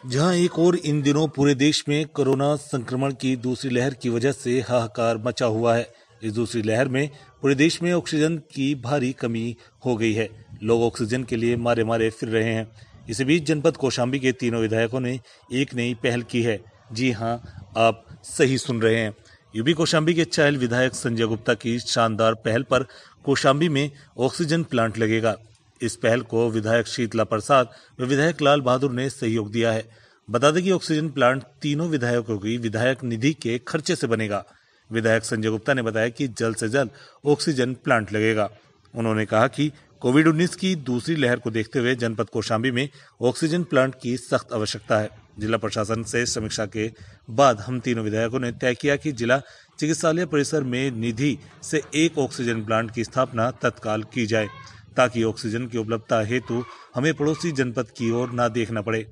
जहां एक और इन दिनों पूरे देश में कोरोना संक्रमण की दूसरी लहर की वजह से हाहाकार मचा हुआ है। इस दूसरी लहर में पूरे देश में ऑक्सीजन की भारी कमी हो गई है। लोग ऑक्सीजन के लिए मारे मारे फिर रहे हैं। इसी बीच जनपद कौशाम्बी के तीनों विधायकों ने एक नई पहल की है। जी हां, आप सही सुन रहे हैं। यूपी कौशाम्बी के चायल विधायक संजय गुप्ता की शानदार पहल पर कौशाम्बी में ऑक्सीजन प्लांट लगेगा। इस पहल को विधायक शीतला प्रसाद व विधायक लाल बहादुर ने सहयोग दिया है। बता दें कि ऑक्सीजन प्लांट तीनों विधायकों की विधायक निधि के खर्चे से बनेगा। विधायक संजय गुप्ता ने बताया कि जल्द से जल्द ऑक्सीजन प्लांट लगेगा। उन्होंने कहा कि कोविड-19 की दूसरी लहर को देखते हुए जनपद कौशाम्बी में ऑक्सीजन प्लांट की सख्त आवश्यकता है। जिला प्रशासन से समीक्षा के बाद हम तीनों विधायकों ने तय किया कि जिला चिकित्सालय परिसर में निधि से एक ऑक्सीजन प्लांट की स्थापना तत्काल की जाए, ताकि ऑक्सीजन की उपलब्धता हेतु हमें पड़ोसी जनपद की ओर न देखना पड़े।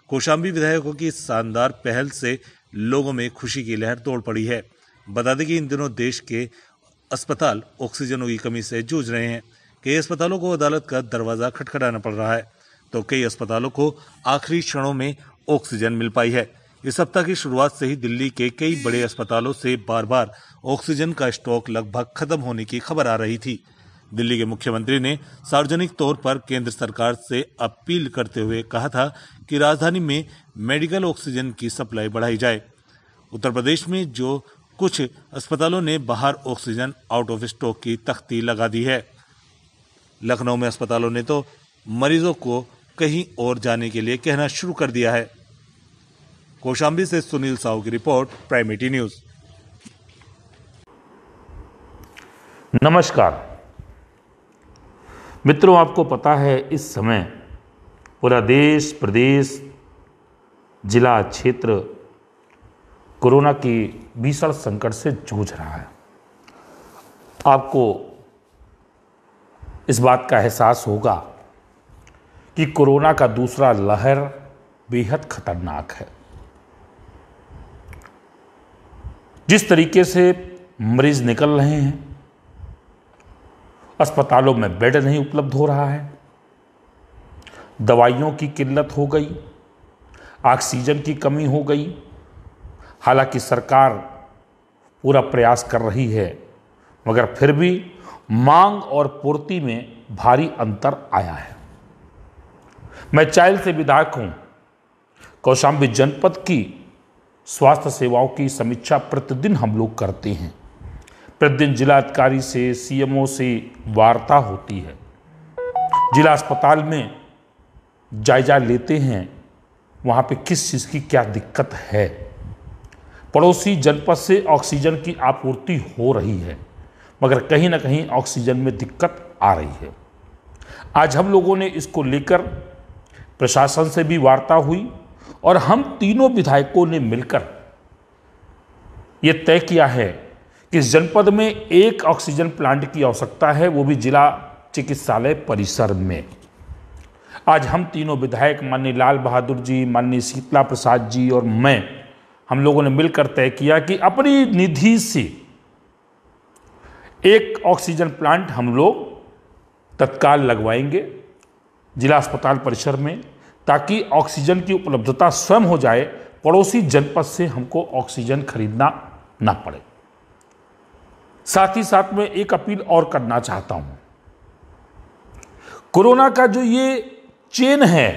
कौशाम्बी विधायकों की शानदार पहल से लोगों में खुशी की लहर दौड़ पड़ी है। बता दें कि इन दिनों देश के अस्पताल ऑक्सीजनों की कमी से जूझ रहे हैं। कई अस्पतालों को अदालत का दरवाजा खटखटाना पड़ रहा है, तो कई अस्पतालों को आखिरी क्षणों में ऑक्सीजन मिल पाई है। इस सप्ताह की शुरुआत से ही दिल्ली के कई बड़े अस्पतालों से बार बार ऑक्सीजन का स्टॉक लगभग खत्म होने की खबर आ रही थी। दिल्ली के मुख्यमंत्री ने सार्वजनिक तौर पर केंद्र सरकार से अपील करते हुए कहा था कि राजधानी में मेडिकल ऑक्सीजन की सप्लाई बढ़ाई जाए। उत्तर प्रदेश में जो कुछ अस्पतालों ने बाहर ऑक्सीजन आउट ऑफ स्टॉक की तख्ती लगा दी है। लखनऊ में अस्पतालों ने तो मरीजों को कहीं और जाने के लिए कहना शुरू कर दिया है। कौशाम्बी से सुनील साहू की रिपोर्ट, प्राइम 80 न्यूज। नमस्कार मित्रों, आपको पता है इस समय पूरा देश, प्रदेश, जिला, क्षेत्र कोरोना की भीषण संकट से जूझ रहा है। आपको इस बात का एहसास होगा कि कोरोना का दूसरा लहर बेहद खतरनाक है। जिस तरीके से मरीज निकल रहे हैं, अस्पतालों में बेड नहीं उपलब्ध हो रहा है, दवाइयों की किल्लत हो गई, ऑक्सीजन की कमी हो गई। हालांकि सरकार पूरा प्रयास कर रही है, मगर फिर भी मांग और पूर्ति में भारी अंतर आया है। मैं चायल से विधायक हूं। कौशाम्बी जनपद की स्वास्थ्य सेवाओं की समीक्षा प्रतिदिन हम लोग करते हैं। प्रतिदिन जिलाधिकारी से, सीएमओ से वार्ता होती है। जिला अस्पताल में जायजा लेते हैं, वहाँ पे किस चीज़ की क्या दिक्कत है। पड़ोसी जनपद से ऑक्सीजन की आपूर्ति हो रही है, मगर कहीं ना कहीं ऑक्सीजन में दिक्कत आ रही है। आज हम लोगों ने इसको लेकर प्रशासन से भी वार्ता हुई और हम तीनों विधायकों ने मिलकर ये तय किया है कि इस जनपद में एक ऑक्सीजन प्लांट की आवश्यकता है, वो भी जिला चिकित्सालय परिसर में। आज हम तीनों विधायक, माननीय लाल बहादुर जी, माननीय शीतला प्रसाद जी और मैं, हम लोगों ने मिलकर तय किया कि अपनी निधि से एक ऑक्सीजन प्लांट हम लोग तत्काल लगवाएंगे जिला अस्पताल परिसर में, ताकि ऑक्सीजन की उपलब्धता स्वयं हो जाए, पड़ोसी जनपद से हमको ऑक्सीजन खरीदना ना पड़े। साथ ही साथ में एक अपील और करना चाहता हूं। कोरोना का जो ये चेन है,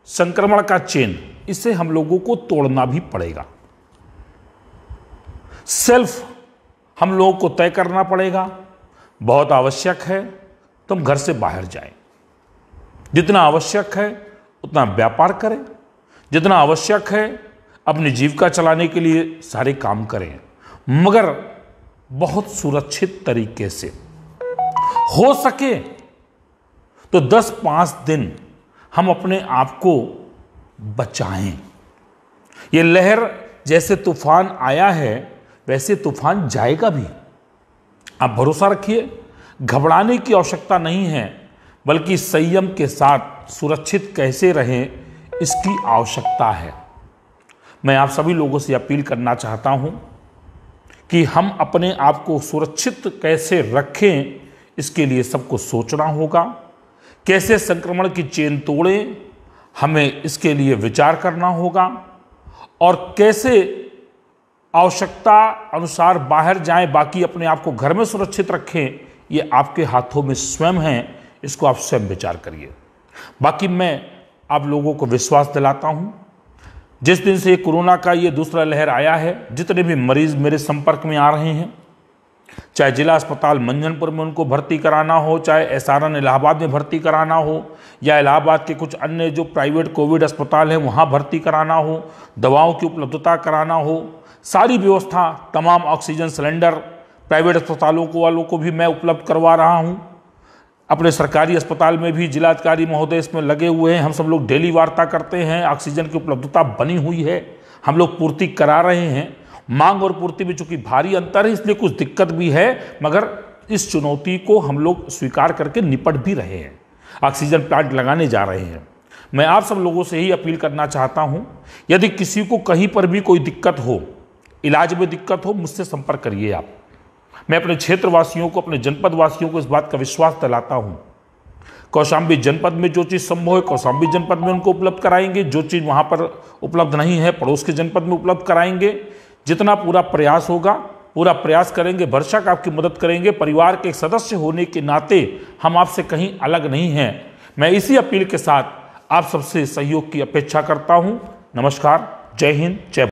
संक्रमण का चेन, इसे हम लोगों को तोड़ना भी पड़ेगा। सेल्फ हम लोगों को तय करना पड़ेगा। बहुत आवश्यक है तो हम घर से बाहर जाएं। जितना आवश्यक है उतना व्यापार करें, जितना आवश्यक है अपनी जीविका चलाने के लिए सारे काम करें, मगर बहुत सुरक्षित तरीके से। हो सके तो 10-5 दिन हम अपने आप को बचाएं। ये लहर जैसे तूफान आया है, वैसे तूफान जाएगा भी। आप भरोसा रखिए, घबराने की आवश्यकता नहीं है, बल्कि संयम के साथ सुरक्षित कैसे रहें, इसकी आवश्यकता है। मैं आप सभी लोगों से अपील करना चाहता हूं कि हम अपने आप को सुरक्षित कैसे रखें, इसके लिए सबको सोचना होगा। कैसे संक्रमण की चेन तोड़ें, हमें इसके लिए विचार करना होगा और कैसे आवश्यकता अनुसार बाहर जाएं, बाकी अपने आप को घर में सुरक्षित रखें, ये आपके हाथों में स्वयं है। इसको आप स्वयं विचार करिए। बाकी मैं आप लोगों को विश्वास दिलाता हूं, जिस दिन से कोरोना का ये दूसरा लहर आया है, जितने भी मरीज मेरे संपर्क में आ रहे हैं, चाहे जिला अस्पताल मंझनपुर में उनको भर्ती कराना हो, चाहे एसआरएन इलाहाबाद में भर्ती कराना हो, या इलाहाबाद के कुछ अन्य जो प्राइवेट कोविड अस्पताल हैं वहाँ भर्ती कराना हो, दवाओं की उपलब्धता कराना हो, सारी व्यवस्था, तमाम ऑक्सीजन सिलेंडर प्राइवेट अस्पतालों वालों को भी मैं उपलब्ध करवा रहा हूँ। अपने सरकारी अस्पताल में भी जिलाधिकारी महोदय इसमें लगे हुए हैं। हम सब लोग डेली वार्ता करते हैं, ऑक्सीजन की उपलब्धता बनी हुई है, हम लोग पूर्ति करा रहे हैं। मांग और पूर्ति में चूंकि भारी अंतर है, इसलिए कुछ दिक्कत भी है, मगर इस चुनौती को हम लोग स्वीकार करके निपट भी रहे हैं। ऑक्सीजन प्लांट लगाने जा रहे हैं। मैं आप सब लोगों से ही अपील करना चाहता हूं, यदि किसी को कहीं पर भी कोई दिक्कत हो, इलाज में दिक्कत हो, मुझसे संपर्क करिए आप। मैं अपने क्षेत्रवासियों को, अपने जनपद वासियों को इस बात का विश्वास दिलाता हूं, कौशाम्बी जनपद में जो चीज़ संभव है कौशाम्बी जनपद में उनको उपलब्ध कराएंगे, जो चीज़ वहां पर उपलब्ध नहीं है पड़ोस के जनपद में उपलब्ध कराएंगे। जितना पूरा प्रयास होगा, पूरा प्रयास करेंगे, भरसक आपकी मदद करेंगे। परिवार के एक सदस्य होने के नाते हम आपसे कहीं अलग नहीं हैं। मैं इसी अपील के साथ आप सबसे सहयोग की अपेक्षा करता हूं। नमस्कार, जय हिंद, जय